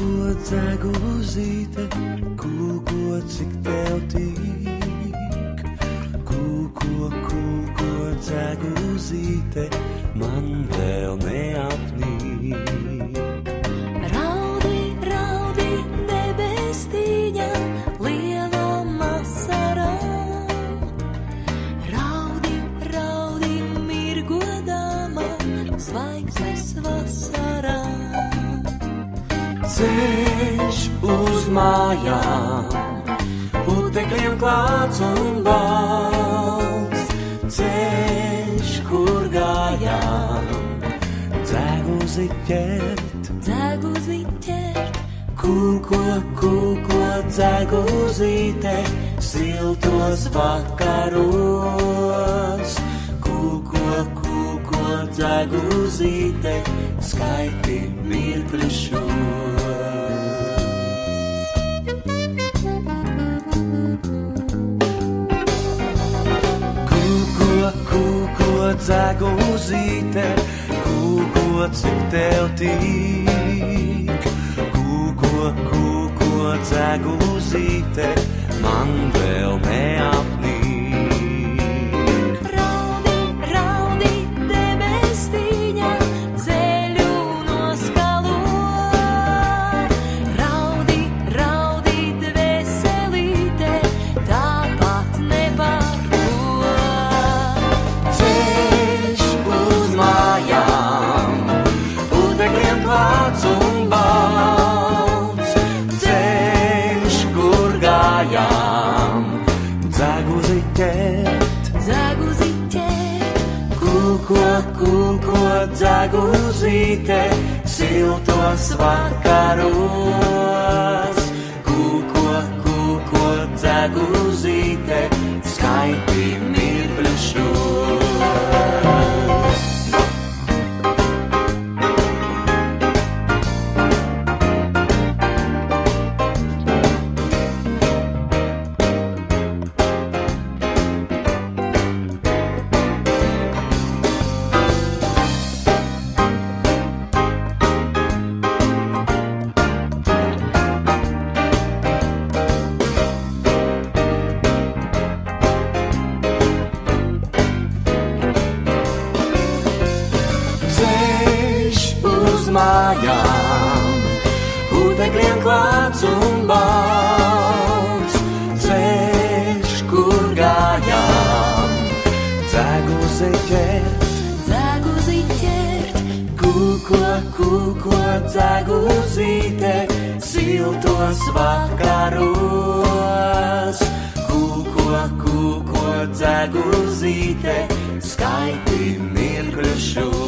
Ko dzeguzīte, ko cik tev tīk. Ko dzeguzīte, man vēl neapnīk. Raudi debestīņa, lielam asarām. Raudi mirgodama, zvaigznes vasarā. Ceļš uz mājām, putekļiem klāts un balts. Ceļš, kur gājām, dzeguzi ķert. Ko dzeguzīte, siltos vakaros. Ko dzeguzīte, skaiti mirkļi šos. Ko dzeguzīte, ko cik tev tīk. Ko dzeguzīte, man vēl neapnīk. Raudi debestīņa, ceļu noskalo. Raudi dveselīte, tāpat nebargo. Ceļš uz mājām, putekļiem klāts un balts. Ceļš, kur gājām, dzeguzi ķert. Ko dzeguzīte, siltos vakaros. Ko dzeguzīte, skaiti mirkļu šos. Mājām, putekļiem klāts un balts. Ceļš, kur gājām, dzeguzi ķert. Ko dzeguzīte, siltos vakaros. Ko dzeguzīte, skaiti mirkļu šos.